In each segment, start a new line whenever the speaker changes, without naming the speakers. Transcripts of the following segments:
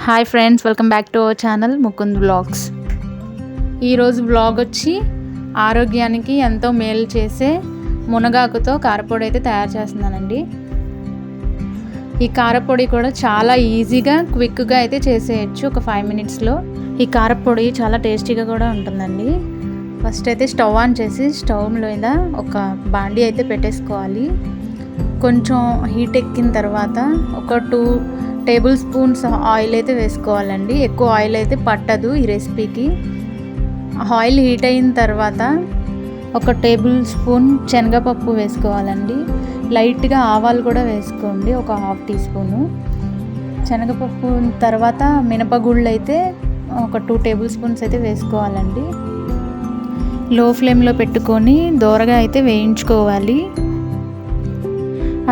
Hi friends, welcome back to our channel Mukund vlogs. ఈరోజు vlog వచ్చి ఆరోగ్యానికి ఎంతో మేలు చేసే మునగాకుతో కారపొడి అయితే తయారు చేస్తున్నానండి. ఈ కారపొడి కూడా చాలా ఈజీగా క్విక్గా అయితే చేసేయచ్చు, ఒక 5 మినిట్స్లో. ఈ కారపొడి చాలా టేస్టీగా కూడా ఉంటుందండి. ఫస్ట్ అయితే స్టవ్ ఆన్ చేసి స్టవ్ మీద ఒక బాండీ అయితే పెట్టేసుకోవాలి. కొంచెం హీట్ ఎక్కిన తర్వాత ఒక 2 టేబుల్ స్పూన్స్ ఆయిల్ అయితే వేసుకోవాలండి. ఎక్కువ ఆయిల్ అయితే పట్టదు ఈ రెసిపీకి. ఆయిల్ హీట్ అయిన తర్వాత ఒక టేబుల్ స్పూన్ శనగపప్పు వేసుకోవాలండి. లైట్గా ఆవాలు కూడా వేసుకోండి, ఒక 1/2 టీ స్పూను. శనగపప్పు తర్వాత మినపగుళ్ళు అయితే ఒక 2 టేబుల్ స్పూన్స్ అయితే వేసుకోవాలండి. లో ఫ్లేమ్లో పెట్టుకొని దోరగా అయితే వేయించుకోవాలి.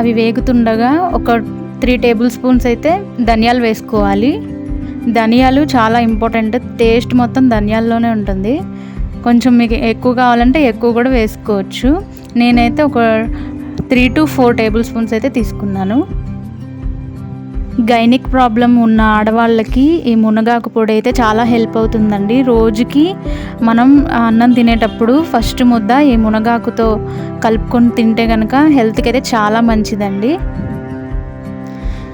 అవి వేగుతుండగా ఒక 3 టేబుల్ స్పూన్స్ అయితే ధనియాలు వేసుకోవాలి. ధనియాలు చాలా ఇంపార్టెంట్, టేస్ట్ మొత్తం ధనియాల్లోనే ఉంటుంది. కొంచెం మీకు ఎక్కువ కావాలంటే ఎక్కువ కూడా వేసుకోవచ్చు. నేనైతే ఒక 3 to 4 టేబుల్ స్పూన్స్ అయితే తీసుకున్నాను. గైనిక్ ప్రాబ్లం ఉన్న ఆడవాళ్ళకి ఈ మునగాకు పొడి అయితే చాలా హెల్ప్ అవుతుందండి. రోజుకి మనం అన్నం తినేటప్పుడు ఫస్ట్ ముద్ద ఈ మునగాకుతో కలుపుకొని తింటే కనుక హెల్త్కి అయితే చాలా మంచిదండి.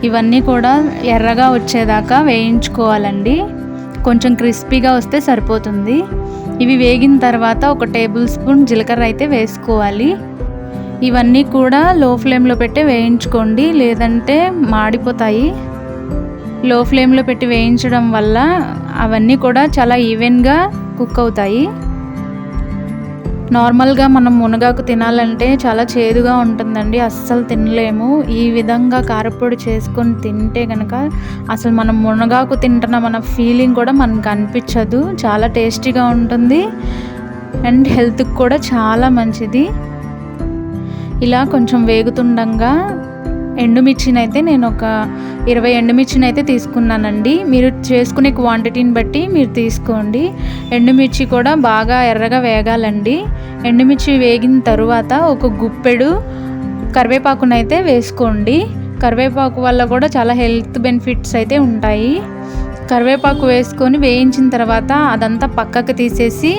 ఇవన్నీ కూడా ఎర్రగా వచ్చేదాకా వేయించుకోవాలండి. కొంచెం క్రిస్పీగా వస్తే సరిపోతుంది. ఇవి వేగిన తర్వాత ఒక టేబుల్ స్పూన్ జీలకర్ర అయితే వేసుకోవాలి. ఇవన్నీ కూడా లో ఫ్లేమ్లో పెట్టి వేయించుకోండి, లేదంటే మాడిపోతాయి. లో ఫ్లేమ్లో పెట్టి వేయించడం వల్ల అవన్నీ కూడా చాలా ఈవెన్గా కుక్ అవుతాయి. నార్మల్గా మనం మునగాకు తినాలంటే చాలా చేదుగా ఉంటుందండి, అస్సలు తినలేము. ఈ విధంగా కారపొడి చేసుకొని తింటే కనుక అసలు మనం మునగాకు తింటున్న మన ఫీలింగ్ కూడా మనకు అనిపించదు. చాలా టేస్టీగా ఉంటుంది అండ్ హెల్త్కి కూడా చాలా మంచిది. ఇలా కొంచెం వేగుతుండగా ఎండుమిర్చిని అయితే నేను ఒక 20 ఎండుమిర్చిని అయితే తీసుకున్నానండి. మీరు చేసుకునే క్వాంటిటీని బట్టి మీరు తీసుకోండి. ఎండుమిర్చి కూడా బాగా ఎర్రగా వేగాలండి. ఎండుమిర్చి వేగిన తరువాత ఒక గుప్పెడు కరివేపాకునైతే వేసుకోండి. కరివేపాకు వల్ల కూడా చాలా హెల్త్ బెనిఫిట్స్ అయితే ఉంటాయి. కరివేపాకు వేసుకొని వేయించిన తర్వాత అదంతా పక్కకు తీసేసి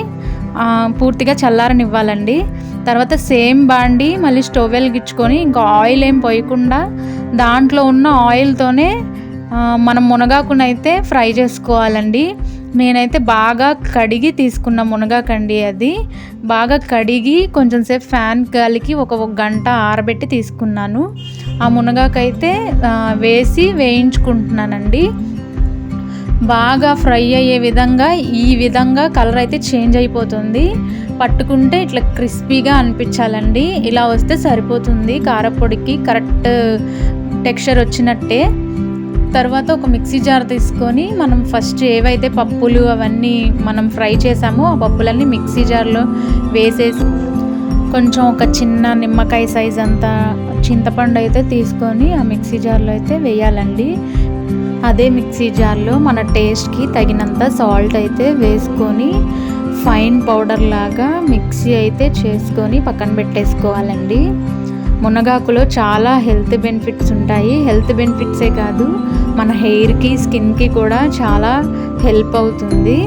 పూర్తిగా చల్లారనివ్వాలండి. తర్వాత సేమ్ బాండి మళ్ళీ స్టవ్ వెలిగించుకొని ఇంకా ఆయిల్ ఏం పోయకుండా దాంట్లో ఉన్న ఆయిల్తోనే మనం మునగాకునైతే ఫ్రై చేసుకోవాలండి. నేనైతే బాగా కడిగి తీసుకున్న మునగాకండి. అది బాగా కడిగి కొంచెం సేపు ఫ్యాన్ గాలికి ఒక గంట ఆరబెట్టి తీసుకున్నాను. ఆ మునగాకైతే వేసి వేయించుకుంటున్నానండి. బాగా ఫ్రై అయ్యే విధంగా ఈ విధంగా కలర్ అయితే చేంజ్ అయిపోతుంది. పట్టుకుంటే ఇట్లా క్రిస్పీగా అనిపించాలండి. ఇలా వస్తే సరిపోతుంది, కారపొడికి కరెక్ట్ టెక్స్చర్ వచ్చినట్టే. తర్వాత ఒక మిక్సీ జార్ తీసుకొని మనం ఫస్ట్ ఏవైతే పప్పులు అవన్నీ మనం ఫ్రై చేసామో ఆ పప్పులన్నీ మిక్సీ జార్లో వేసేసి కొంచెం ఒక చిన్న నిమ్మకాయ సైజ్ అంతా చింతపండు అయితే తీసుకొని ఆ మిక్సీ జార్లో అయితే వేయాలండి. అదే మిక్సీ జార్లో మన టేస్ట్కి తగినంత సాల్ట్ అయితే వేసుకొని ఫైన్ పౌడర్ లాగా మిక్సీ అయితే చేసుకొని పక్కన పెట్టేసుకోవాలండి. మునగాకులో చాలా హెల్త్ బెనిఫిట్స్ ఉంటాయి. హెల్త్ బెనిఫిట్సే కాదు, మన హెయిర్కి స్కిన్కి కూడా చాలా హెల్ప్ అవుతుంది.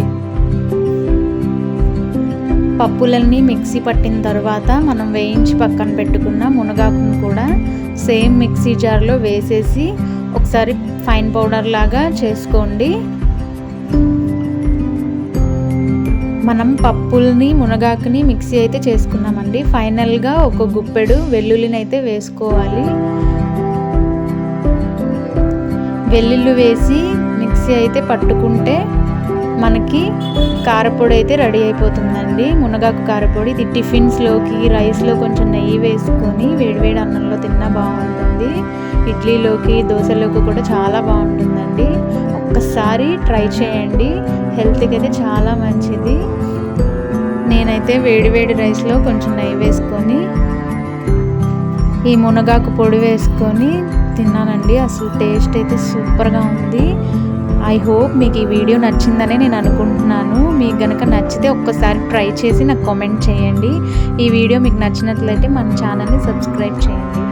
పప్పులన్నీ మిక్సీ పట్టిన తర్వాత మనం వేయించి పక్కన పెట్టుకున్న మునగాకును కూడా సేమ్ మిక్సీ జార్లో వేసేసి ఒకసారి ఫైన్ పౌడర్ లాగా చేసుకోండి. మనం పప్పుల్ని మునగాకుని మిక్సీ అయితే చేసుకున్నామండి. ఫైనల్గా ఒక గుప్పెడు వెల్లుల్లిని అయితే వేసుకోవాలి. వెల్లుల్లి వేసి మిక్సీ అయితే పట్టుకుంటే మనకి కారపొడి అయితే రెడీ అయిపోతుందండి. మునగాకు కారపొడి. ఇది టిఫిన్స్లోకి, రైస్లో కొంచెం నెయ్యి వేసుకొని వేడివేడి అన్నంలో తిన్నా బాగుంటుంది. ఇడ్లీలోకి, దోశలోకి కూడా చాలా బాగుంటుందండి. ఒక్కసారి ట్రై చేయండి, హెల్త్కి అయితే చాలా మంచిది. నేనైతే వేడివేడి రైస్లో కొంచెం నెయ్యి వేసుకొని ఈ మునగాకు పొడి వేసుకొని తిన్నానండి. అసలు టేస్ట్ అయితే సూపర్గా ఉంది. ఐ హోప్ మీకు ఈ వీడియో నచ్చిందని నేను అనుకుంటున్నాను. మీకు కనుక నచ్చితే ఒక్కసారి ట్రై చేసి నాకు కామెంట్ చేయండి. ఈ వీడియో మీకు నచ్చినట్లయితే మన ఛానల్ని సబ్స్క్రైబ్ చేయండి.